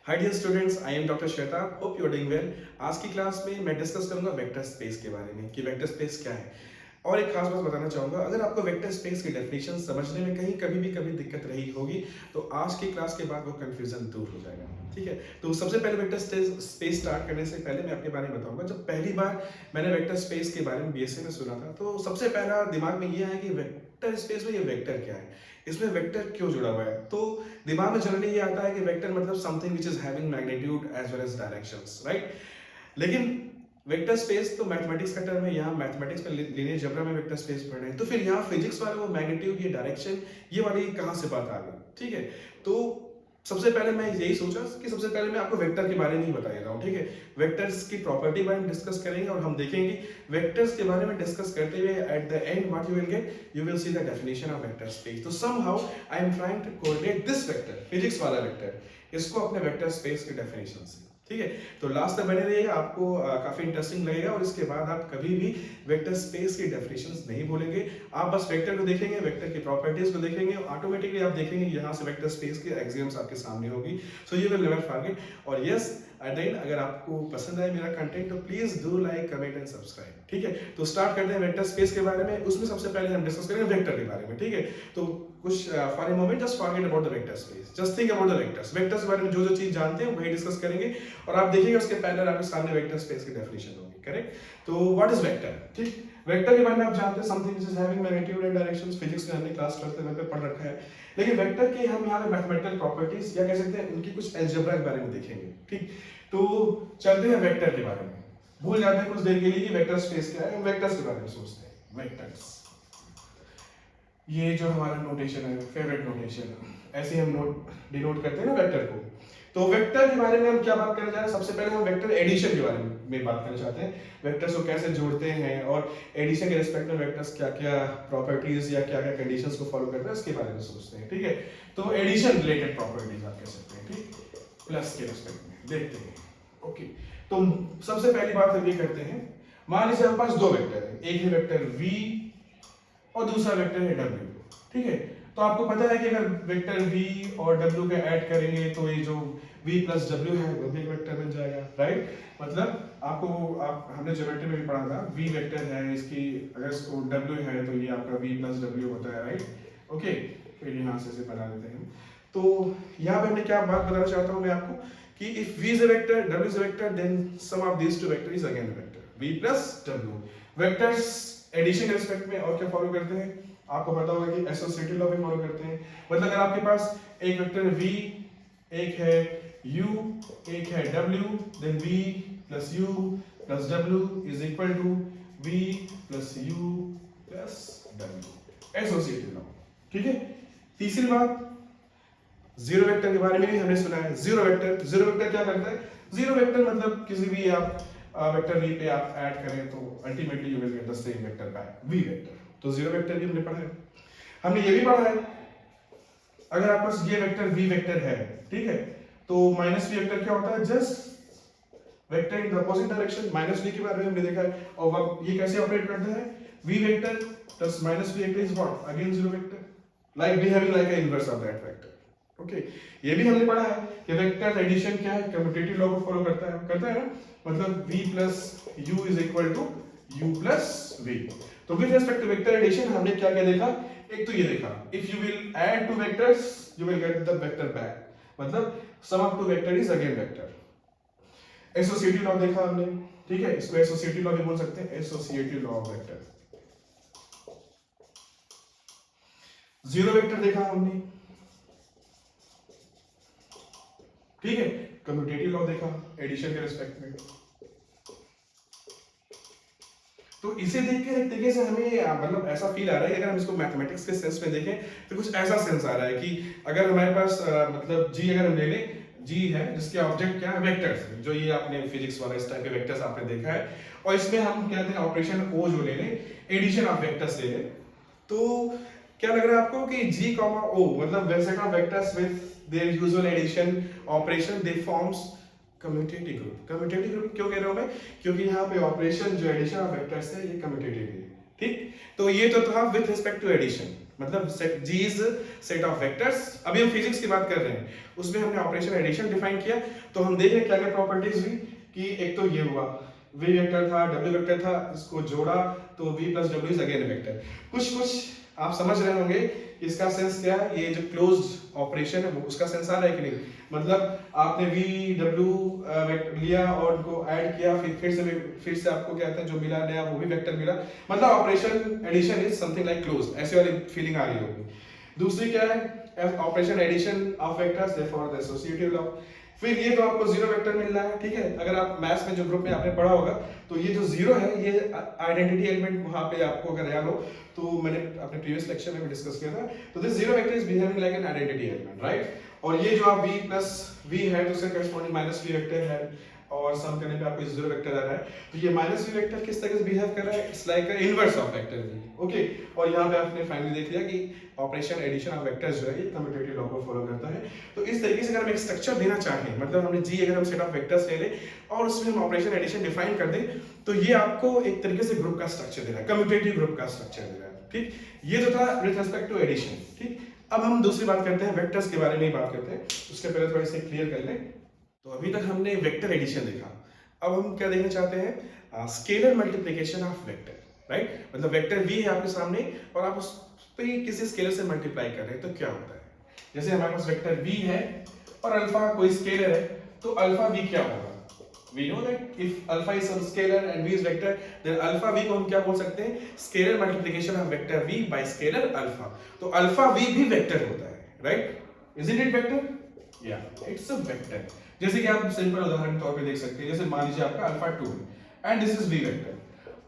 Hi dear students, I am doctor Shweta. Hope you are doing well. आज की class में मैं डिस्कस करूंगा वेक्टर स्पेस के बारे में कि वेक्टर स्पेस क्या है। और एक खास बात बताना चाहूंगा, अगर आपको वेक्टर स्पेस की डेफिनेशन समझने में कहीं कभी दिक्कत रही होगी तो आज की क्लास के बाद वो कंफ्यूजन दूर हो जाएगा। ठीक है, तो सबसे पहले वेक्टर स्पेस स्टार्ट करने से पहले मैं अपने बारे में बताऊंगा। जब पहली बार मैंने वेक्टर स्पेस के बारे में बीएससी में सुना था तो सबसे पहला दिमाग में ये है कि वेक्टर स्पेस में ये वेक्टर क्या है, इसमें वेक्टर क्यों जुड़ा हुआ है। तो दिमाग में जनरली ये आता है कि वेक्टर मतलब something which is having magnitude as well as directions, right. लेकिन वेक्टर स्पेस तो मैथमेटिक्स का टर्म है, यहाँ मैथमेटिक्स में लीनियर अलजेब्रा में वेक्टर स्पेस पढ़ रहे हैं, तो फिर यहाँ फिजिक्स वाले वो मैग्नीट्यूड, ये डायरेक्शन, ये वाली कहाँ से बात आ गई। ठीक है, तो सबसे पहले मैं यही सोचा कि सबसे पहले मैं आपको वेक्टर के बारे में ही बता रहा हूँ। ठीक है, वेक्टर्स की प्रॉपर्टी के बारे में डिस्कस करेंगे और हम देखेंगे वेक्टर्स के बारे में डिस्कस करते हुए at the end what you will get, you will see the definition of vector space. तो somehow I am trying to correlate this vector, physics वाला वेक्टर, इसको अपने वेक्टर स्पेस के डेफिनेशन से। ठीक है, तो लास्ट तक बने रहिएगा, आपको काफी इंटरेस्टिंग लगेगा और इसके बाद आप कभी भी वेक्टर स्पेस की डेफिनेशंस नहीं भूलेंगे। आप बस वेक्टर को देखेंगे, वेक्टर की प्रॉपर्टीज को देखेंगे, ऑटोमेटिकली आप देखेंगे यहाँ से वेक्टर स्पेस की एक्सियम्स आपके सामने होगी। So you will never forget. और यस, देन अगर आपको पसंद आए मेरा कंटेंट तो please do like, comment and subscribe. ठीक है, तो स्टार्ट करते हैं वेक्टर स्पेस के बारे में। उसमें सबसे पहले हम डिस्कस करेंगे वेक्टर के बारे में। ठीक है, तो कुछ for a moment just forget about the vector space, just think about the vectors. Vectors के बारे में जो चीज जानते हैं वही डिस्कस करेंगे और आप देखिएगा उसके पहले आपके सामने वेक्टर स्पेस की डेफिनेशन होगी। करेक्ट, तो व्हाट इज वेक्टर। ठीक, वेक्टर के बारे में आप जानते हैं something which is having magnitude and directions. Physics में हमने क्लास 12th लेवल पे पढ़ रखा है। लेकिन वेक्टर के हम यहाँ पे मैथमेटिकल प्रॉपर्टीज या कह सकते हैं उनकी कुछ अलजेब्रा के बारे में देखेंगे। ठीक, तो चलते हैं वेक्टर के बारे में। भूल जाते हैं कुछ देर के लिए कि वेक्टर स्पेस क्या है, हम वेक्टर्स के बारे में सोचते हैं। वेक्टर्स, ये जो हमारा नोटेशन है, फेवरेट नोटेशन, ऐसे हम नोट डिनोट करते हैं ना वेक्टर को। तो वेक्टर के बारे में हम क्या बात करना चाह रहे हैं, सबसे पहले हम वेक्टर एडिशन के बारे में बात करना चाहते हैं। वेक्टर्स को कैसे जोड़ते हैं और एडिशन के रिस्पेक्ट में वेक्टर्स क्या क्या प्रॉपर्टीज या क्या क्या कंडीशंस को फॉलो करते हैं इसके बारे में सोचते हैं। ठीक है, तो एडिशन रिलेटेड प्रॉपर्टीज आप कह सकते हैं। ठीक, प्लस के रिस्पेक्ट में देखते हैं। ओके, तो सबसे पहली बात हम ये करते हैं, मान लीजिए हमारे पास दो वेक्टर है, एक है वेक्टर v और दूसरा वेक्टर है w। ठीक है, तो आपको पता है कि अगर वेक्टर v और w का ऐड करेंगे तो ये जो v प्लस w है वो भी एक वेक्टर बन जाएगा। राइट, मतलब आप हमने ज्योमेट्री में भी पढ़ा था, v वेक्टर है, इसकी अगर इसको w है तो ये आपका v प्लस w होता है। राइट, ओके, फिर यहाँ से बना देते हैं। तो यहाँ पे हमने क्या बात बताना चाहता हूँ मैं आपको कि if v is a vector, w is a vector, then sum of these two vectors is again a vector, v plus w। Vectors addition के रिस्पेक्ट में और क्या फॉलो करते हैं, आपको पता होगा कि एसोसिएटिव लॉ भी फॉलो करते हैं। मतलब अगर आपके पास एक वेक्टर v, एक है u, एक है w, then v plus u plus w is equal to v plus u plus w, associative law. ठीक है, तीसरी बात, जीरो वेक्टर के बारे में भी हमने सुना है। जीरो वेक्टर क्या करता है, जीरो वेक्टर मतलब किसी भी आप वेक्टर v पे आप ऐड करें तो ultimately you will get the same vector back, v vector. तो जीरो वेक्टर भी हमने पढ़ा है। हमने ये भी पढ़ा है अगर आपके पास ये वेक्टर v वेक्टर है, ठीक है, तो माइनस v वेक्टर क्या होता है, just vector in the opposite direction. Minus v के बारे में हमने देखा है और ये कैसे ऑपरेट करता है, v vector plus minus v vector is what, again zero vector, like behaving like a inverse of that vector. Okay, ये भी हमने पढ़ा है कि वेक्टर एडिशन क्या है, कम्यूटेटिव लॉ को फॉलो करता है ना, मतलब v plus u is equal to u plus v। तो with respect to vector addition हमने क्या क्या देखा, एक तो ये देखा if you will add two vectors you will get the vector back, मतलब sum of two vector is again vector. Associative law देखा हमने, ठीक है, इसको एसोसिएटिव लॉ भी बोल सकते हैं, associative law of vector. Zero vector देखा हमने, ठीक है, कम्यूटेटिव लॉ देखा एडिशन के रिस्पेक्ट में। तो इसे देख के एक तरीके से हमें मतलब ऐसा फील आ रहा है कि अगर हम इसको मैथमेटिक्स के सेंस में देखें तो कुछ ऐसा सेंस आ रहा है कि अगर हमारे पास मतलब जी अगर हम ले लें, जी है जिसके ऑब्जेक्ट क्या है, वेक्टर्स, जो ये आपने फिजिक्स वाला इस टाइप के वेक्टर्स आपने देखा है, और इसमें हम कहते हैं ऑपरेशन ओ जो ले लें, एडिशन ऑफ वेक्टर्स ले लें, तो क्या लग रहा है आपको कि जी कॉमा ओ मतलब वैसे का vectors with their usual addition operation they forms commutative group. Commutative group क्यों कह रहा हूं मैं, क्योंकि यहाँ पे ऑपरेशन जो एडिशन ऑफ वेक्टर्स है ये कम्यूटेटिव है। ठीक, तो ये तो था विद रिस्पेक्ट टू एडिशन। मतलब set G is set of vectors. अभी हम फिजिक्स की बात कर रहे हैं, उसमें हमने ऑपरेशन एडिशन डिफाइन किया, तो हम देख रहे हैं क्या क्या प्रॉपर्टीज हुई कि एक तो ये हुआ v वेक्टर था, w वेक्टर था, इसको जोड़ा तो v plus w is again vector. कुछ कुछ आप समझ रहे होंगे इसका सेंस क्या है, ये जो क्लोज्ड ऑपरेशन है वो उसका सेंस आ रहा है कि नहीं, मतलब आपने v w लिया और उनको ऐड किया, फिर से आपको क्या कहते हैं जो मिला नया वो भी वेक्टर मिला, मतलब operation addition is something like close, ऐसे वाली फीलिंग आ रही होगी। दूसरी क्या है, operation addition of vectors therefore the associative law. फिर ये तो आपको जीरो वेक्टर मिल रहा है, ठीक है, अगर आप मैथ्स में जो ग्रुप में आपने पढ़ा होगा तो ये जो जीरो है ये आइडेंटिटी एलिमेंट वहां पे आपको अगर याद हो तो मैंने अपने प्रीवियस लेक्चर में भी डिस्कस किया था, तो this zero vector is behaving like an identity element, right. और ये जो आप v प्लस v है तो उसका करस्पॉन्डिंग माइनस v वेक्टर है, और सम करने पे आपको जीरो वेक्टर आ रहा है, तो ये माइनस v वेक्टर किस तरह से बिहेव कर रहा है, it's like a inverse of vector v, okay. और यहाँ पे आपने फाइनली देख लिया कि ऑपरेशन एडिशन ऑफ वेक्टर्स जो है ये कम्यूटेटिव लॉ को फॉलो करता है। तो इस तरीके से अगर हम एक स्ट्रक्चर देना चाहें, मतलब हमने जी अगर हम सेट ऑफ वेक्टर्स ले लें और उसमें हम ऑपरेशन एडिशन डिफाइन कर दें, तो ये आपको एक तरीके से ग्रुप का स्ट्रक्चर दे रहा है, कम्यूटेटिव ग्रुप का स्ट्रक्चर दे रहा है, ठीक। ये जो था विद रिस्पेक्ट टू एडिशन, ठीक। अब हम दूसरी बात करते हैं, वेक्टर्स के बारे में ही बात करते हैं, उसके पहले थोड़ा सा क्लियर कर लें। तो अभी तक हमने वेक्टर एडिशन देखा, अब हम क्या देखना चाहते हैं, scalar multiplication of vector, right. मतलब वेक्टर v है आपके सामने और आप उस पे किसी स्केलर से मल्टीप्लाई कर रहे हैं तो क्या होता है, जैसे हमारे पास वेक्टर v है और अल्फा कोई स्केलर है, तो अल्फा v क्या होगा, we know that if alpha is some scalar and v is vector, then alpha v को हम क्या बोल सकते हैं, scalar multiplication of vector v bye scalar alpha. तो अल्फा v भी वेक्टर होता है, right, isn't it vector? yeah, it's a vector। जैसे कि आप सिंपल उदाहरण तौर पे देख सकते हैं, जैसे मान लीजिए आपका अल्फा 2 है and this is v vector,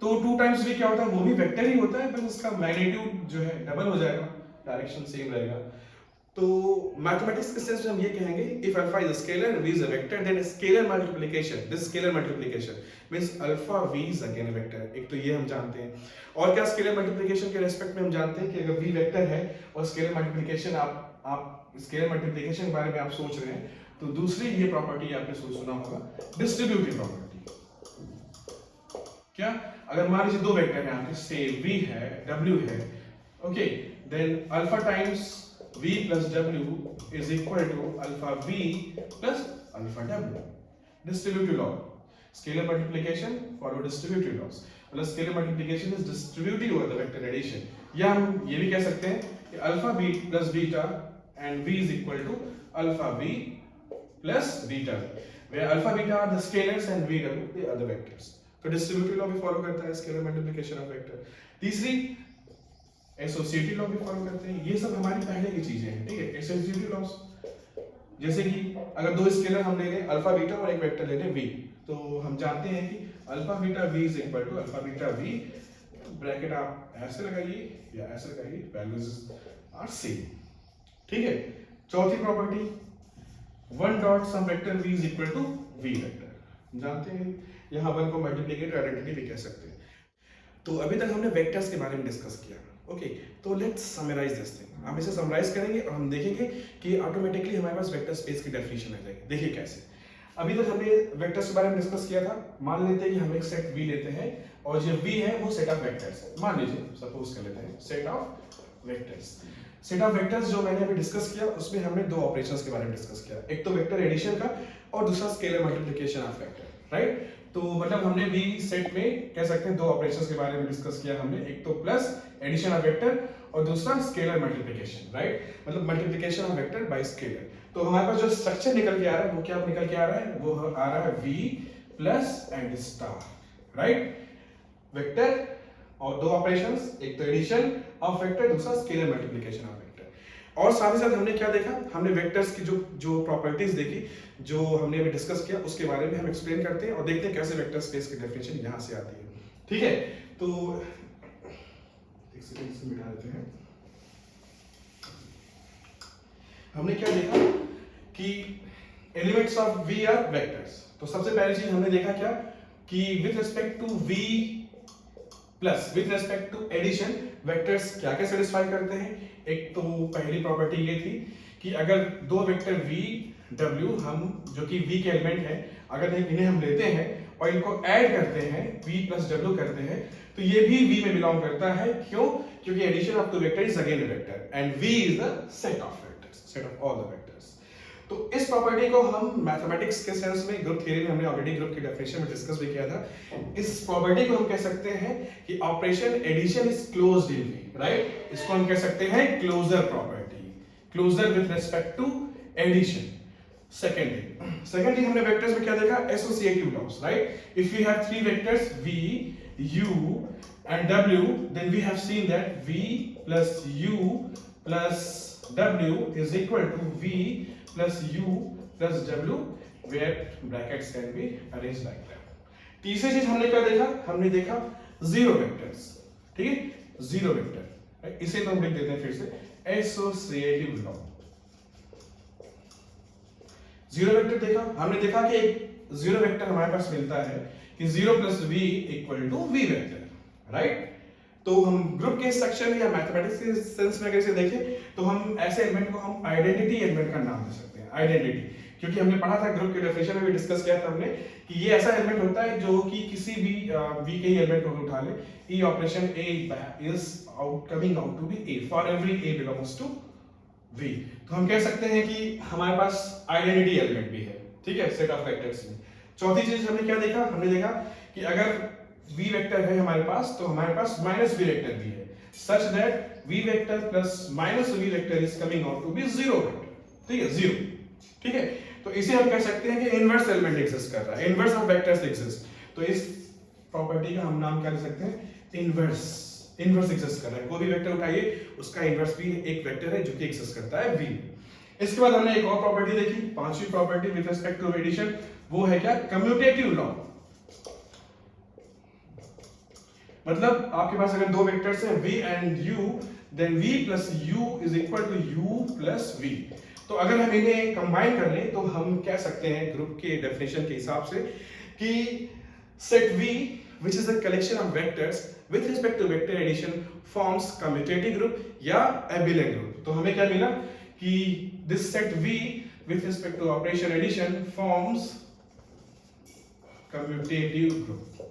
तो 2 टाइम्स v क्या होता है, वो भी वेक्टर ही होता है, बस इसका मैग्नीट्यूड जो है डबल हो जाएगा, डायरेक्शन सेम रहेगा। तो मैथमेटिक्स के सेंस में हम ये कहेंगे if alpha is a scalar v is a vector, then scalar multiplication, this scalar multiplication means alpha v is again a vector. एक तो ये हम जानते हैं, और क्या स्केलर मल्टीप्लिकेशन के रिस्पेक्ट में हम जानते हैं कि अगर v वेक्टर है और स्केलर मल्टीप्लिकेशन आप स्केलर मल्टीप्लिकेशन के बारे में आप सोच रहे हैं, तो दूसरी ये प्रॉपर्टी आपने सुना होगा, डिस्ट्रीब्यूटिव प्रॉपर्टी। क्या, अगर मान लीजिए दो वेक्टर हैं आपके, से v है w है, okay, then alpha times v plus w is equal to alpha v plus alpha w, distributive law, scalar multiplication follow distributive laws, मतलब scalar multiplication is distributive over the vector addition। या हम ये भी कह सकते हैं कि alpha v plus beta and v is equal to alpha v plus beta, where alpha beta are the scalars and v w the other vectors। तो distributive law भी follow करता है scalar multiplication of vector। तीसरी associative law भी follow करते हैं, ये सब हमारी पहले की चीजें हैं, ठीक है। एसोसिएटिव लॉस, जैसे कि अगर दो स्केलर हम ले लें अल्फा बीटा और एक वेक्टर ले लें v, तो हम जानते हैं कि alpha beta v is equal to alpha beta v, bracket आप ऐसे लगाइए या ऐसे लगाइए, वैल्यूज आर सेम, ठीक है। चौथी property, one dot some vector v is equal to v vector, जानते हैं यहां वन को मल्टीप्लिकेटिव आइडेंटिटी भी कह सकते हैं। तो अभी तक हमने वेक्टर्स के बारे में डिस्कस किया, ओके। तो लेट्स समराइज दिस थिंग, हम इसे समराइज करेंगे और हम देखेंगे कि ऑटोमेटिकली हमारे पास वेक्टर स्पेस की डेफिनेशन आ जाएगी। देखिए कैसे, अभी तक हमने वेक्टर्स के बारे में डिस्कस किया था। मान लेते हैं कि हम एक सेट v लेते हैं और जो v है वो सेट ऑफ वेक्टर्स है, मान लीजिए सपोज कर लेते हैं set of vectors. Set of vectors जो मैंने अभी डिस्कस किया उसमें हमने दो ऑपरेशंस के बारे में डिस्कस किया, एक तो वेक्टर एडिशन का और दूसरा scalar multiplication of vector, right. तो मतलब हमने v सेट में कह सकते हैं दो ऑपरेशंस के बारे में डिस्कस किया हमने, एक तो प्लस एडिशन ऑफ वेक्टर और दूसरा स्केलर मल्टीप्लिकेशन, राइट, मतलब multiplication of vector by scalar. तो हमारे पास जो स्ट्रक्चर निकल के आ रहा है वो क्या निकल के आ रहा है, वो आ रहा है v plus and star, right, vector और दो ऑपरेशंस, एक तो एडिशन ऑफ वेक्टर, दूसरा स्केलर मल्टीप्लिकेशन ऑफ वेक्टर। और साथ ही साथ हमने क्या देखा, हमने वेक्टर्स की जो प्रॉपर्टीज देखी, जो हमने अभी डिस्कस किया उसके बारे में हम एक्सप्लेन करते हैं और देखते हैं कैसे वेक्टर स्पेस की डेफिनेशन यहां से आती है, ठीक है। तो एक सेकंड से मिटा देते हैं। हमने क्या देखा कि elements of v are vectors. तो सबसे पहली चीज हमने देखा क्या कि with respect to v plus with respect to addition vectors क्या क्या सेटिस्फाई करते हैं। एक तो पहली प्रॉपर्टी ये थी कि अगर दो वेक्टर v W हम जो कि V के एलिमेंट है, अगर इन्हें हम लेते हैं और इनको ऐड करते हैं, V प्लस W करते हैं, तो ये भी V में बिलोंग करता है। क्यों? क्योंकि addition of two vector is again a vector and V is the set of vectors, set of all the vectors. तो इस प्रॉपर्टी को हम मैथमेटिक्स के सेंस में, ग्रुप थ्योरी में हमने ऑलरेडी ग्रुप की डेफिनेशन में डिस्कस भी किया था। इस प्रॉपर्टी को हम कह सकते हैं कि operation addition is closed in V, right? इसको हम कह सकते हैं closure property, closure with respect to addition. Secondly हमने वेक्टर्स में क्या देखा? Associative laws, right? If we have three vectors V, U and W, then we have seen that V plus U plus W is equal to V plus U plus W, where brackets can be arranged like that. तीसरी चीज हमने क्या देखा? हमने देखा zero vectors, ठीक है? Zero vector, इसे तो हम लिख देते हैं फिर से, एसोसिएटिव लॉ। जीरो वेक्टर देखा, हमने देखा कि एक जीरो वेक्टर हमारे पास मिलता है कि 0 plus v equal to v vector, right? तो हम ग्रुप के सेक्शन या मैथमेटिक्स के सेंस में अगर इसे देखें तो हम ऐसे एलिमेंट को हम आइडेंटिटी एलिमेंट का नाम दे सकते हैं, आइडेंटिटी। क्योंकि हमने पढ़ा था ग्रुप के डेफिनेशन में भी डिस्कस किया था हमने कि ये ऐसा एलिमेंट होता है जो कि किसी भी v के ही एलिमेंट को उठा ले, e operation a is coming out to be a for every a belongs to v। तो हम कह सकते हैं कि हमारे पास आइडेंटिटी एलिमेंट भी है, ठीक है, सेट ऑफ वेक्टर्स में। चौथी चीज हमने क्या देखा? हमने देखा कि अगर v वेक्टर है हमारे पास तो हमारे पास माइनस v वेक्टर भी है, such that v vector plus minus v vector is coming out to be zero vector, ठीक है, जीरो, ठीक है। तो इसे हम कह सकते हैं कि इनवर्स एलिमेंट एग्जिस्ट कर रहा है, इनवर्स ऑफ वेक्टर्स एग्जिस्ट। तो इस प्रॉपर्टी का हम नाम क्या ले सकते हैं? इनवर्स, इनवर्स एग्जिस्ट कर रहा है। कोई भी वेक्टर उठाइए, उसका इनवर्स भी एक वेक्टर है जो कि एग्जिस्ट करता है v। इसके बाद हमने एक और प्रॉपर्टी देखी, पांचवी property with respect to addition, वो है क्या? Commutative law. मतलब आपके पास अगर दो वेक्टर्स हैं v and u, then v plus u is equal to u plus v। तो अगर हम इन्हें कंबाइन कर लें तो हम कह सकते हैं ग्रुप के डेफिनेशन के हिसाब से कि set v which is a collection of vectors with respect to vector addition forms commutative group या abelian group। तो हमें क्या मिला कि this set v with respect to operation addition forms commutative group।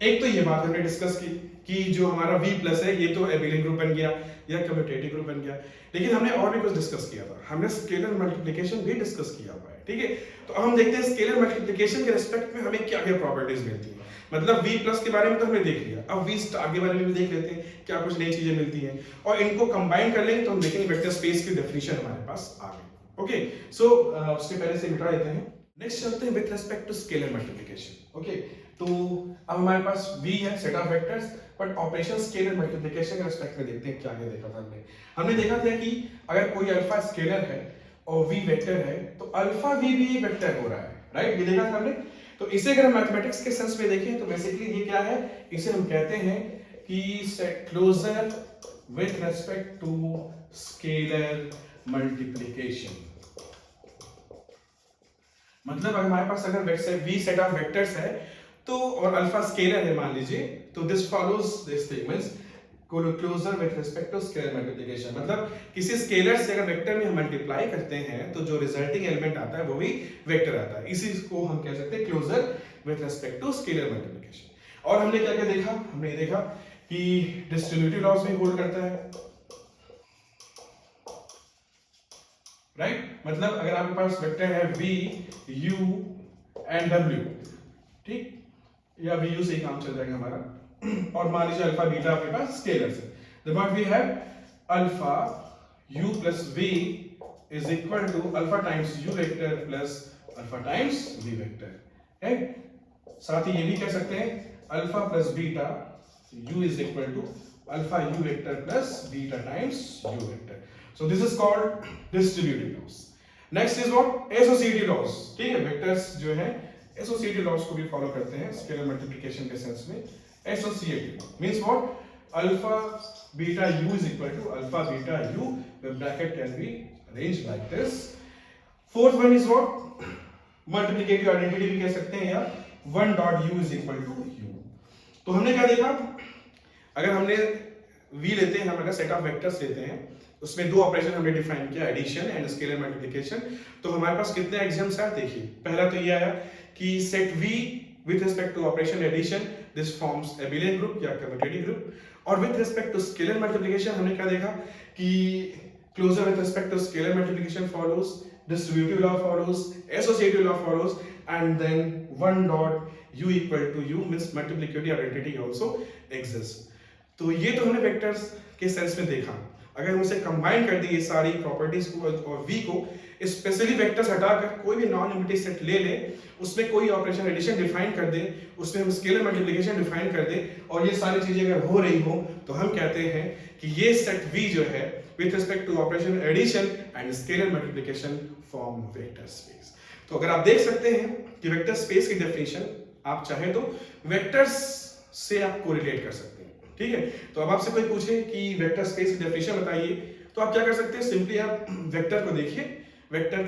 एक तो ये बात हमने डिस्कस की कि जो हमारा v प्लस है ये तो एबिलियन ग्रुप बन गया या कम्यूटेटिव ग्रुप बन गया, लेकिन हमने और भी कुछ डिस्कस किया था, हमने स्केलर मल्टीप्लिकेशन भी डिस्कस किया हुआ है, ठीक है। तो अब हम देखते हैं स्केलर मल्टीप्लिकेशन के रिस्पेक्ट में हमें क्या क्या प्रॉपर्टीज मिलती हैं। मतलब v प्लस के बारे में तो हमने देख लिया, अब v स्टार के बारे में भी देख लेते हैं क्या कुछ नई चीजें मिलती हैं, और इनको कंबाइन कर लेंगे तो हम देखेंगे वेक्टर स्पेस की डेफिनेशन हमारे पास आ गई। ओके, सो उसके पहले से मिटा देते हैं, नेक्स्ट चलते हैं with respect to scalar multiplication. Okay, तो अब हमारे पास v है, set of vectors, but operation scalar multiplication के रिस्पेक्ट में देखते हैं क्या क्या देखा था हमने देखा था कि अगर कोई अल्फा स्केलर है और v वेक्टर है तो अल्फा v भी एक वेक्टर हो रहा है, राइट? ये देखा था हमने। तो इसे अगर हम मैथमेटिक्स के सेंस में देखें तो बेसिकली ये क्या है? इसे हम कहते हैं कि set closure with respect to scalar multiplication. मतलब अगर हमारे पास अगर v सेट ऑफ वेक्टर्स है तो और अल्फा स्केलर है मान लीजिए, तो this follows this thing means closure with respect to scalar multiplication. मतलब किसी स्केलर से अगर वेक्टर में हम मल्टीप्लाई करते हैं तो जो रिजल्टिंग एलिमेंट आता है वो भी वेक्टर आता है, इसी को हम कह सकते हैं closure with respect to scalar multiplication. और हमने क्या क्या देखा? हमने देखा कि डिस्ट्रीब्यूटिव लॉस भी होल्ड करता है, राइट? मतलब अगर आपके पास वेक्टर है v u एंड w, ठीक, या v u से ही काम चल जाएगा हमारा, और मान लीजिए अल्फा बीटा आपके पास स्केलर्स है, then what we have alpha u plus v is equal to alpha times u vector plus alpha times v vector है। साथ ही ये भी कह सकते हैं alpha plus beta u is equal to alpha u vector plus beta times u vector. So this is called distributive laws. Next is what? Associative laws. ठीक है, vectors जो है associative laws को भी फॉलो करते हैं स्केलर मल्टीप्लिकेशन के sense में। Associative means what? Alpha beta u is equal to alpha beta u. The bracket can be arranged like this. Fourth one is what? Multiplicative identity भी कह सकते हैं या one dot u is equal to u. तो हमने क्या देखा? अगर हमने वी लेते हैं, हम अगर सेट ऑफ वेक्टर्स लेते हैं, उसमें दो ऑपरेशन हमने डिफाइन किया, एडिशन एंड स्केलर मल्टीप्लिकेशन। तो हमारे पास कितने एग्जाम्स आए देखिए। पहला तो ये आया कि set V with respect to operation addition this forms abelian group या कम्यूटेटिव ग्रुप। और with respect to scalar multiplication हमने क्या देखा कि closure with respect to scalar multiplication follows, distributive law follows, associative law follows, and then one dot u equal to u means multiplicative identity also exists। तो ये तो हमने vectors के sense में देखा। अगर हम उसे कंबाइन कर दें ये सारी प्रॉपर्टीज को और v को, स्पेशली वेक्टर्स हटाकर कोई भी नॉन यूनिटी सेट ले लें, उसमें कोई ऑपरेशन एडिशन डिफाइन कर दें, उसमें हम स्केलर मल्टीप्लिकेशन डिफाइन कर दें, और ये सारी चीजें अगर हो रही हो तो हम कहते हैं कि ये सेट v जो है with respect to operation addition and scalar multiplication form vector space। तो अगर आप देख सकते हैं कि वेक्टर स्पेस की डेफिनेशन आप चाहे तो वेक्टर्स से आप कोरिलेट कर सकते हैं, ठीक है। तो अब आपसे कोई पूछे कि वेक्टर स्पेस की डेफिनेशन बताइए, तो आप क्या कर सकते हैं, सिंपली आप वेक्टर को देखिए, वेक्टर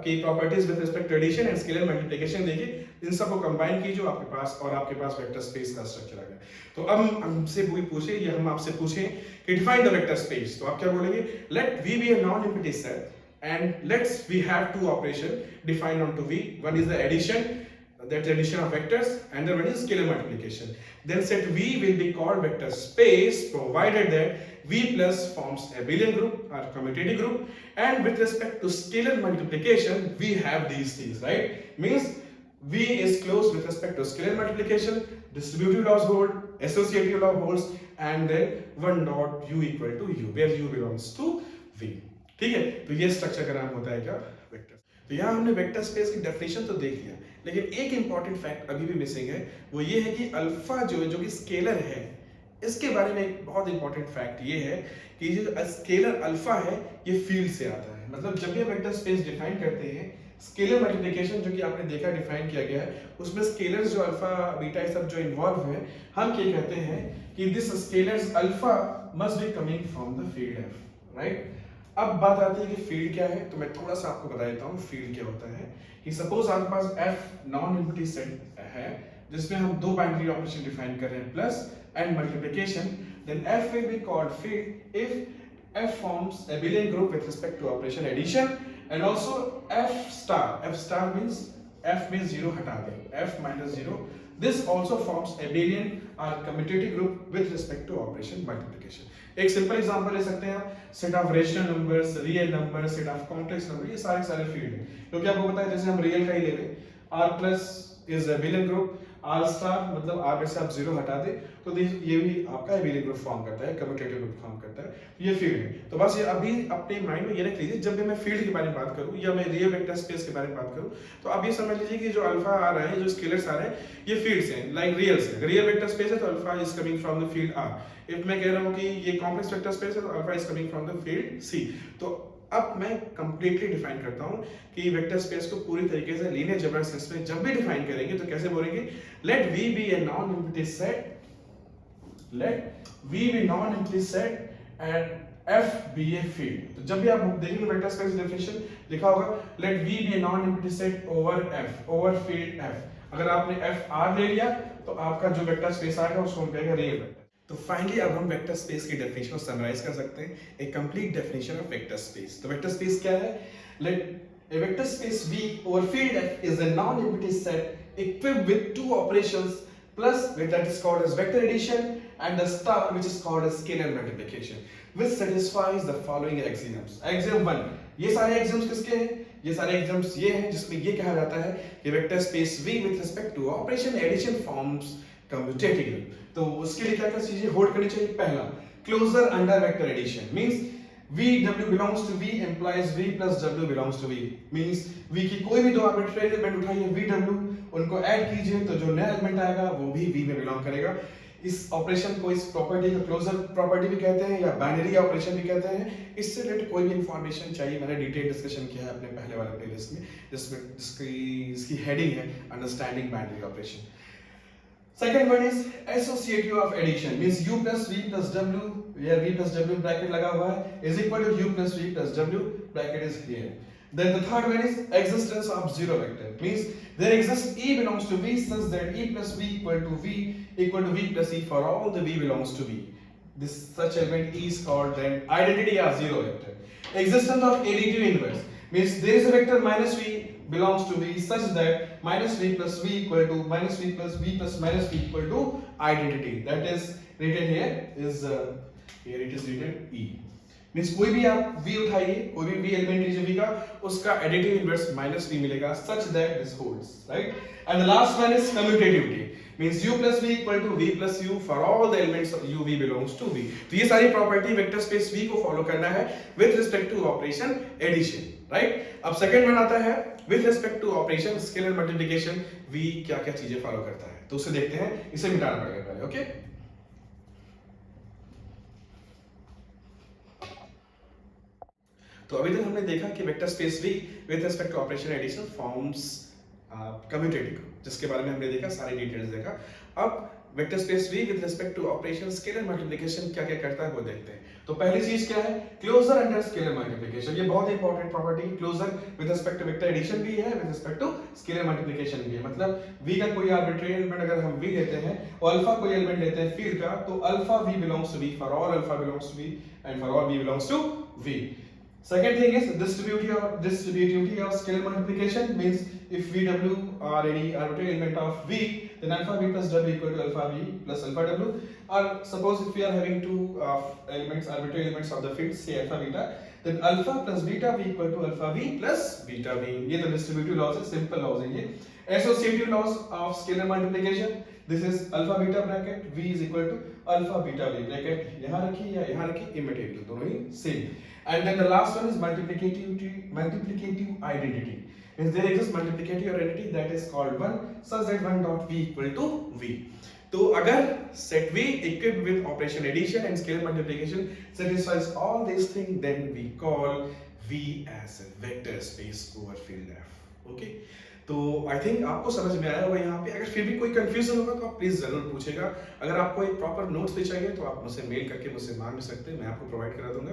की properties with respect to addition and scalar multiplication देखिए, इन सब को कंबाइन कीजिए आपके पास, और आपके पास वेक्टर स्पेस का स्ट्रक्चर आ गया। तो अब हमसे कोई पूछे या हम आपसे पूछें कि डिफाइन द वेक्टर स्पेस, तो आप क्या बोलेंगे, let V be a non empty set and let's we have two operation defined onto v, one is the addition, that's addition of vectors, and the one is scalar multiplication, then set v will be called vector space provided that v plus forms abelian group or commutative group, and with respect to scalar multiplication we have these things, right? Means v is closed with respect to scalar multiplication, distributive laws hold, associative law holds, and then one dot u equal to u where u belongs to v, ठीक है। तो ये structure का नाम होता है क्या, vector. तो यहाँ हमने वेक्टर स्पेस की डेफिनेशन तो देख लिया, लेकिन एक इंपॉर्टेंट फैक्ट अभी भी मिसिंग है, वो ये है कि अल्फा जो कि स्केलर है, इसके बारे में एक बहुत इंपॉर्टेंट फैक्ट ये है कि जो स्केलर अल्फा है ये फील्ड से आता है। मतलब जब भी हम वेक्टर स्पेस डिफाइन करते हैं, स्केलर मल्टीप्लिकेशन जो कि आपने देखा डिफाइन किया गया है, उसमें स्केलर्स जो अल्फा बीटा ये सब जो इन्वॉल्व है, हम क्या कहते हैं कि this scalars alpha must be coming from the field F, right. अब बात आती है कि फील्ड क्या है, तो मैं थोड़ा सा आपको बता देता हूँ फील्ड क्या होता है। कि सपोज आपके पास f नॉन एम्प्टी सेट है जिसमें हम दो बाइनरी ऑपरेशन डिफाइन कर रहे हैं, plus and multiplication, then f will be called field if f forms abelian group with respect to operation addition, and also f star means f means 0 हटा दें, f minus 0, this also forms abelian or commutative group with respect to operation multiplication। एक simple example ले सकते हैं आप, set of rational numbers, real number, set of complex number, ये सारे field हैं। क्योंकि आपको पता है जैसे हम रियल का ही ले रहे हैं, r plus is abelian group, r star मतलब r में से आप 0 हटा दे तो ये भी आपका एबिलियन ग्रुप फॉर्म करता है, कम्यूटेटिव ग्रुप फॉर्म करता है, ये फील्ड है। तो बस ये अभी अपने माइंड में ये रख लीजिए, जब भी मैं फील्ड के बारे में बात करूं या मैं रियल वेक्टर स्पेस के बारे में बात करूं, तो आप ये समझ लीजिए कि जो अल्फा आ रहा है, जो स्केलर्स आ रहे हैं, ये फील्ड्स हैं, लाइक रियल से। रियल वेक्टर स्पेस है तो alpha is coming from the field r। If मैं कह रहा हूं कि ये कॉम्प्लेक्स वेक्टर स्पेस है तो alpha is coming from the field c। तो अब मैं कंप्लीटली डिफाइन करता हूं कि वेक्टर स्पेस को पूरी तरीके से लीनियर अलजेब्रा सेंस में जब भी डिफाइन करेंगे तो कैसे बोलेंगे, let v be a non empty set, let v be non-empty set and f be a field। तो जब भी आप देखेंगे वेक्टर स्पेस डेफिनेशन लिखा होगा let v be a non-empty set over f over field f। अगर आपने f r ले लिया तो आपका जो वेक्टर स्पेस आएगा उसको हम कहेंगे रियल वेक्टर। तो फाइनली अब हम वेक्टर स्पेस की डेफिनेशन को समराइज कर सकते हैं, एक complete definition of vector space. तो वेक्टर स्पेस क्या है, late a vector space v over field f is a non-empty set equipped with two operations plus that is called as vector addition and the star which is called as scalar multiplication which satisfies the following axioms। axiom 1, ये सारे axioms किसके हैं, ये सारे axioms ये हैं जिसमें ये कहा जाता है कि vector space v with respect to operation addition forms commutative। तो उसके लिए क्या क्या चीजें होल्ड करनी चाहिए, पहला closure under vector addition means VW belongs to V implies V plus W belongs to V means V की कोई भी दो आर्बिट्रेरी एलिमेंट उठाइए VW, उनको ऐड कीजिए तो जो नया एलिमेंट आएगा वो भी V में बिलोंग करेगा। इस ऑपरेशन को, इस प्रॉपर्टी को क्लोजर प्रॉपर्टी भी कहते हैं या बाइनरी ऑपरेशन भी कहते हैं। इससे रिलेटेड कोई भी इंफॉर्मेशन चाहिए, मैंने डिटेल डिस्कशन किया है अपने पहले वाले प्लेलिस्ट में जिसमें इसकी हेडिंग है understanding binary operation. Second one is associative of addition means u plus v plus w, where v plus w bracket लगा हुआ है is equal to u plus v plus w bracket is here। Then the third one is existence of zero vector means there exists e belongs to v such that e plus v equal to v plus e for all the v belongs to v। this such element is called then identity as zero vector. Existence of additive inverse means there is a vector minus v belongs to v such that minus v plus v equal to minus v plus v plus minus v equal to identity. That is written here is here it is written E. Means कोई भी आप v उठाइए, कोई भी v element लीजिए v का, उसका additive inverse minus v मिलेगा such that this holds, right? And the last one is commutativity means u plus v equal to v plus u for all the elements of u v belongs to v. तो ये सारी property vector space v को follow करना है with respect to operation addition, right? अब second one आता है with respect to operation scalar multiplication v क्या क्या चीजें फॉलो करता है, तो उसे देखते हैं, इसे मिटाना पड़ेगा पहले, ओके? तो अभी तक हमने देखा कि vector space v with respect to operation addition forms commutative, जिसके बारे में हमने देखा, सारी डिटेल्स देखा। अब vector space v with respect to operation scalar multiplication क्या क्या करता है वो देखते हैं। तो पहली चीज क्या है, क्लोजर अंडर स्केलर मल्टीप्लिकेशन। ये बहुत important property, closure with respect to vector addition भी है, with respect to scalar multiplication भी है। मतलब v का कोई आर्बिट्रेरी एलिमेंट अगर हम v लेते हैं और अल्फा कोई एलिमेंट लेते हैं फील्ड का, तो alpha v belongs to v for all alpha belongs to v and for all v belongs to v। Second thing is distributivity of scalar multiplication means if VW are any arbitrary element of V, then alpha V plus W equal to alpha V plus alpha W. Or suppose if we are having two elements, arbitrary elements of the field, say alpha beta, then alpha plus beta V equal to alpha V plus beta V. ये तो distributive laws है, simple laws है ये. Associative laws of scalar multiplication. This is alpha beta bracket V is equal to alpha beta V bracket. यहाँ रखी या यहाँ रखी, immaterial, दोनों ही same. And then the last one is multiplicative identity. Means there exists multiplicative identity that is called 1 such that 1 dot v equal to v. तो अगर set v equipped with operation addition and scalar multiplication satisfies all these things, then we call v as a vector space over field f. Okay? तो I think आपको समझ में आया होगा यहाँ पे। अगर फिर भी कोई कंफ्यूजन होगा तो आप प्लीज जरूर पूछेगा। अगर आपको एक प्रॉपर नोट्स भी चाहिए तो आप मुझसे मेल करके मुझसे मांग भी सकते हैं, मैं आपको प्रोवाइड करा दूंगा।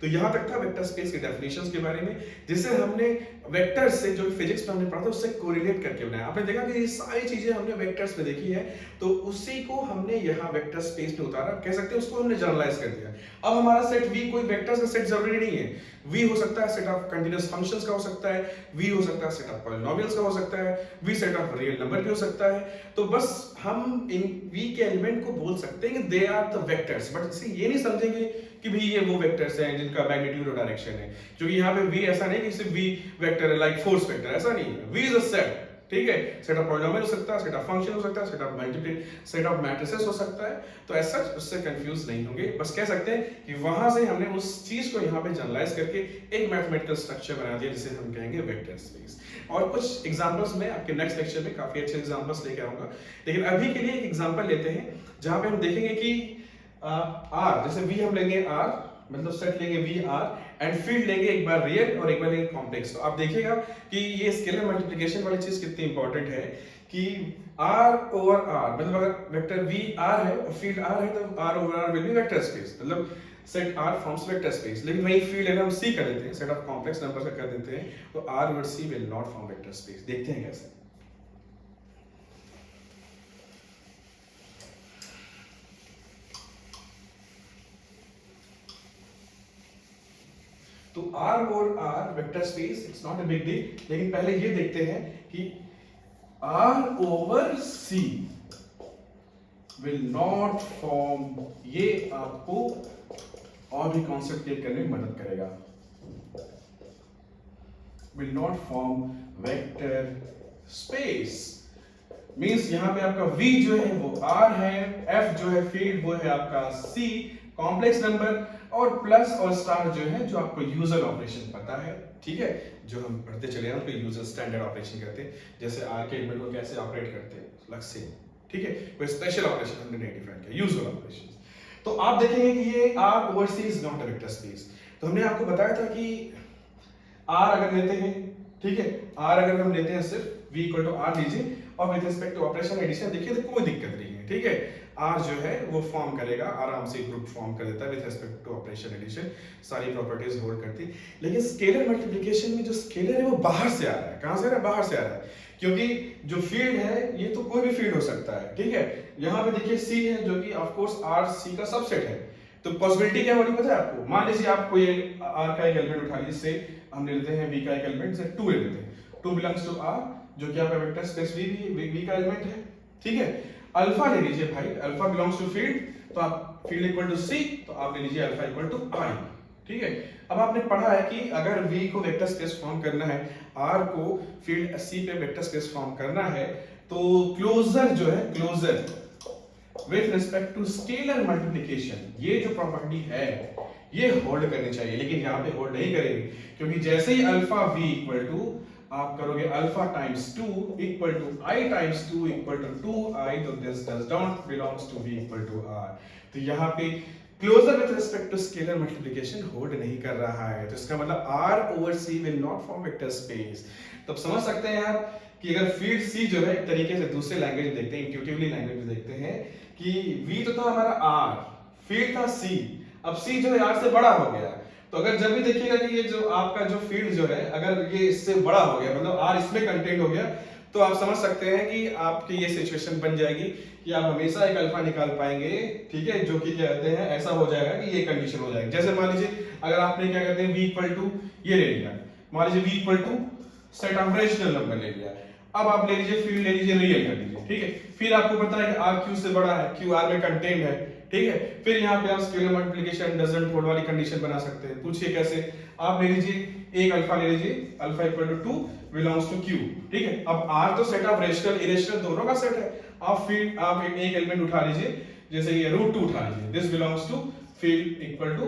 तो यहाँ तक था वेक्टर स्पेस के डेफिनेशंस के बारे में, जिसे हमने वेक्टर से जो फिजिक्स में हमने पढ़ा था उससे कोरिलेट करके बनाया। आपने देखा कि ये सारी चीजें हमने वेक्टर्स में देखी है, तो उसी को हमने यहाँ वेक्टर स्पेस में उतारा, कह सकते हैं उसको हमने जनरलाइज कर दिया। अब हमारा सेट V कोई वेक्टर्स का सेट जरूरी नहीं है। V हो सकता है सेट ऑफ कंटीन्यूअस फंक्शंस का हो सकता है, V हो सकता है सेट ऑफ पॉलिनोमियल्स का हो सकता है, V set of real number भी हो सकता है। तो बस हम इन V के एलिमेंट को बोल सकते हैं कि they are the vectors, but इसे ये नहीं समझेंगे कि भी ये वो वेक्टर्स हैं जिनका मैग्नीट्यूड और डायरेक्शन है। क्योंकि यहाँ पे V ऐसा नहीं कि सिर्फ V वेक्टर है लाइक फोर्स वेक्टर, ऐसा नहीं है। V इज अ सेट, ठीक है? सेट ऑफ पॉलिनोमियल हो सकता है, सेट ऑफ फंक्शन हो सकता है, set of multiple set of matrices हो सकता है। तो ऐसा उससे कंफ्यूज नहीं होंगे, बस कह सकते हैं कि वहां से हमने उस चीज को यहाँ पे जनरलाइज करके एक मैथमेटिकल स्ट्रक्चर बना दिया जिसे हम कहेंगे वेक्टर स्पेस। और कुछ एग्जांपल्स में आपके नेक्स्ट लेक्चर में काफी अच्छे एग्जांपल्स लेके आऊंगा, लेकिन अभी के लिए एक एग्जांपल लेते हैं जहां पे हम देखेंगे कि R, जैसे V हम लेंगे R, मतलब सेट लेंगे V R एंड फील्ड लेंगे एक बार रियल और एक बार लेंगे कॉम्प्लेक्स। तो आप देखिएगा कि ये स्केलर मल्टीप्लिकेशन वाली चीज कितनी इंपॉर्टेंट है कि R ओवर R, मतलब अगर वेक्टर V R है और फील्ड R है तो R over R will be vector space, मतलब set R forms vector space. लेकिन वही फील्ड अगर हम C कर देते हैं, सेट ऑफ कॉम्प्लेक्स नंबर से कर देते हैं, तो R over C will not form vector space. देखते हैं कैसे। तो R और R vector space, it's not a big deal, लेकिन पहले ये देखते हैं कि R over C will not form, ये आपको और भी कॉन्सेप्ट क्लियर करने में मदद करेगा। Will not form vector space means यहाँ पे आपका V जो है वो R है, F जो है फील्ड वो है आपका C कॉम्प्लेक्स नंबर, और प्लस और स्टार जो है जो आपको यूजर ऑपरेशन पता है, ठीक है? जो हम पढ़ते चले हैं उसको यूजर स्टैंडर्ड ऑपरेशन कहते हैं, जैसे R के एलिमेंट को कैसे ऑपरेट करते हैं लग से, ठीक है? कोई स्पेशल ऑपरेशन हमने नहीं डिफाइन किया, यूजर ऑपरेशन। तो आप देखेंगे कि ये R over C is not a vector space. तो हमने आपको बताया था कि R अगर लेते हैं, ठीक है, R अगर हम लेते हैं सिर्फ V इक्वल टू R लीजिए और with respect to operation addition देखिए तो कोई दिक्कत नहीं है, ठीक है? R जो है वो फॉर्म करेगा, आराम से ग्रुप फॉर्म कर देता है with respect to operation addition, सारी प्रॉपर्टीज होल्ड करती है। लेकिन स्केलर मल्टीप्लिकेशन में जो स्केलर है वो बाहर से आ रहा है। कहां से आ रहा है? बाहर से आ रहा है, क्योंकि जो फील्ड है ये तो कोई भी फील्ड हो सकता है, ठीक है? यहाँ पे देखिए C है जो कि ऑफ कोर्स R C का सबसेट है, तो पॉसिबिलिटी क्या होनी पता है आपको? मान लीजिए आप कोई आर का एक एलिमेंट उठा लीजिए, से हम ले लेते हैं वी का एक एलिमेंट से 2 ले लेते हैं, 2 बिलोंग्स टू आर, जो कि आपका वेक्टर स्पेस वी का एलिमेंट है, ठीक है। अल्फा ले लीजिए भाई, अल्फा बिलोंग्स टू फील्ड, तो आप फील्ड इक्वल टू सी, तो आप ले लीजिए अल्फा इक्वल टू आई, ठीक है। अब आपने पढ़ा है कि अगर V को वेक्टर स्पेस फॉर्म करना है, R को फील्ड C पे वेक्टर स्पेस फॉर्म करना है, तो क्लोजर जो है, closure with respect to scalar multiplication, ये जो प्रॉपर्टी है ये होल्ड करनी चाहिए, लेकिन यहाँ पे होल्ड नहीं करेगी, क्योंकि जैसे ही अल्फा V इक्वल टू आप करोगे alpha times 2 equal to i times 2 equal to 2i, तो this does not belongs to V equal to R। तो यहाँ पे closure with respect to scalar multiplication hold नहीं कर रहा है, तो इसका मतलब R over C will not form vector space. तो आप समझ सकते हैं आप कि अगर फील्ड C जो है, एक तरीके से दूसरे लैंग्वेज देखते हैं, इंट्यूटिवली लैंग्वेज देखते हैं कि V तो था हमारा R, फील्ड था C, अब C जो है R से बड़ा हो गया, तो अगर जब भी देखिएगा कि ये जो आपका जो फील्ड जो है अगर ये इससे बड़ा हो गया, मतलब R इसमें कंटेंट हो गया, तो आप समझ सकते हैं कि आपकी ये सिचुएशन बन जाएगी कि आप हमेशा एक अल्फा निकाल पाएंगे, ठीक है, जो कि क्या कहते हैं, ऐसा हो जाएगा कि ये कंडीशन हो जाएगी। जैसे मान लीजिए अगर आपने क्या कहते हैं v इक्वल टू ये ले लिया, मान लीजिए v equal to set of rational number ले लिया, अब आप ले लीजिए फील्ड ले लीजिए रियल कर लीजिए, ठीक है। फिर आपको पता है कि r q से बड़ा है, q r में कंटेंट है, ठीक है। फिर यहाँ पे आप स्केलर मल्टीप्लिकेशन डजंट होल्ड वाली कंडीशन बना सकते हैं। पूछिए कैसे? आप ले लीजिए एक अल्फा ले लीजिए, alpha equal to 2 belongs to q, ठीक है। अब r तो सेट ऑफ रेशनल इरेशनल दोनों का सेट है, आप फील्ड आप एक एलिमेंट उठा लीजिए, जैसे ये √2 उठा लीजिए, this belongs to field equal to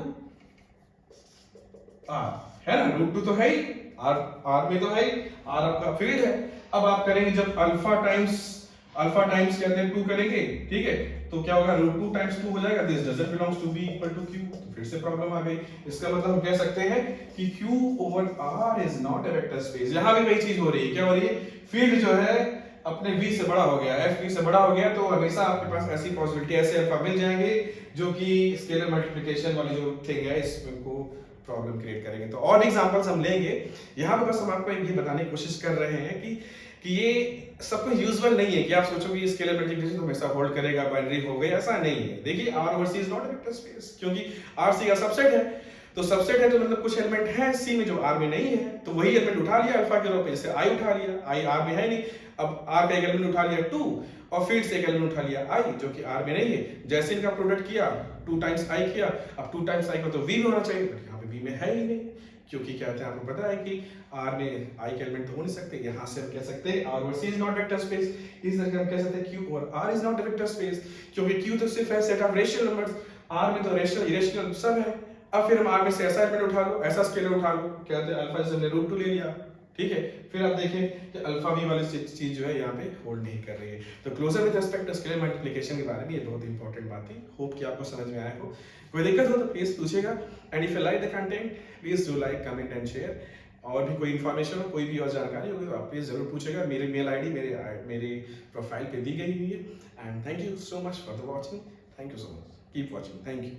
r, है ना, √2 तो है ही, r में तो है ही, r आपका फील्ड है। अब आप करेंगे जब अल्फा टाइम्स कहते हैं 2 करेंगे, ठीक है, तो क्या होगा, √2 टाइम्स 2 हो जाएगा, this doesn't belongs to v equal to q, तो फिर से प्रॉब्लम आ गई। इसका मतलब हम कह सकते हैं कि q over r is not a vector space. यहां भी वही चीज हो रही है, क्या हो रही है, फील्ड जो है अपने v से बड़ा हो गया, f v से बड़ा हो गया, तो हमेशा आपके पास ऐसी पॉसिबिलिटी, ऐसे अल्फा मिल जाएंगे जो कि स्केलर मल्टीप्लिकेशन वाली जो थिंग है इसको प्रॉब्लम क्रिएट करेंगे। तो और एग्जांपल्स हम लेंगे, यहाँ पे बस हम आपको ये बताने की कोशिश कर रहे हैं कि ये सब कुछ यूजुअल नहीं है कि आप सोचो कि स्केलर मल्टीप्लिकेशन तो हमेशा होल्ड करेगा, बाइनरी हो गई, ऐसा नहीं है। देखिए R over C is not a vector space, क्योंकि R C का सबसेट है, तो सबसेट है तो मतलब कुछ एलिमेंट है C में जो R में नहीं है, तो वही एलिमेंट उठा लिया अल्फा के रूप में, जैसे I उठा लिया, I R में है नहीं, अब R का एक एलिमेंट उठा लिया 2 और फील्ड से एक एलिमेंट उठा लिया I जो कि R में नहीं है, जैसे इनका प्रोडक्ट किया 2 टाइम्स I किया, अब 2 टाइम्स I को तो V में होना चाहिए, बट यहाँ पे V में है ही नहीं, क्योंकि क्या कहते हैं, आपको पता है कि R में I के एलिमेंट तो हो नहीं सकते। यहाँ से हम कह सकते हैं R over C is not vector space, इस तरह हम कह सकते हैं Q over R is not vector space, क्योंकि Q तो सिर्फ है set of rational numbers, R में तो रेशनल इरेशनल सब है। अब फिर हम R में से ऐसा एलिमेंट उठा लो, ऐसा स्केलर उठा लो, कहते हैं अल्फा से हमने √2 ले लिया, ठीक है। फिर आप देखें कि अल्फा v वाली चीज जो है यहाँ पे होल्ड नहीं कर रही है। तो closure with respect to scalar multiplication के बारे में ये बहुत इंपॉर्टेंट बात थी। होप कि आपको समझ में आया हो। कोई दिक्कत हो तो प्लीज पूछेगा, and if you like the content please do like, comment and share. और भी कोई इन्फॉर्मेशन हो, कोई भी और जानकारी होगी तो आप प्लीज जरूर पूछेगा। मेरी मेल आईडी मेरे प्रोफाइल पे दी गई हुई है। And thank you so much for the watching, thank you so much, keep watching, thank you.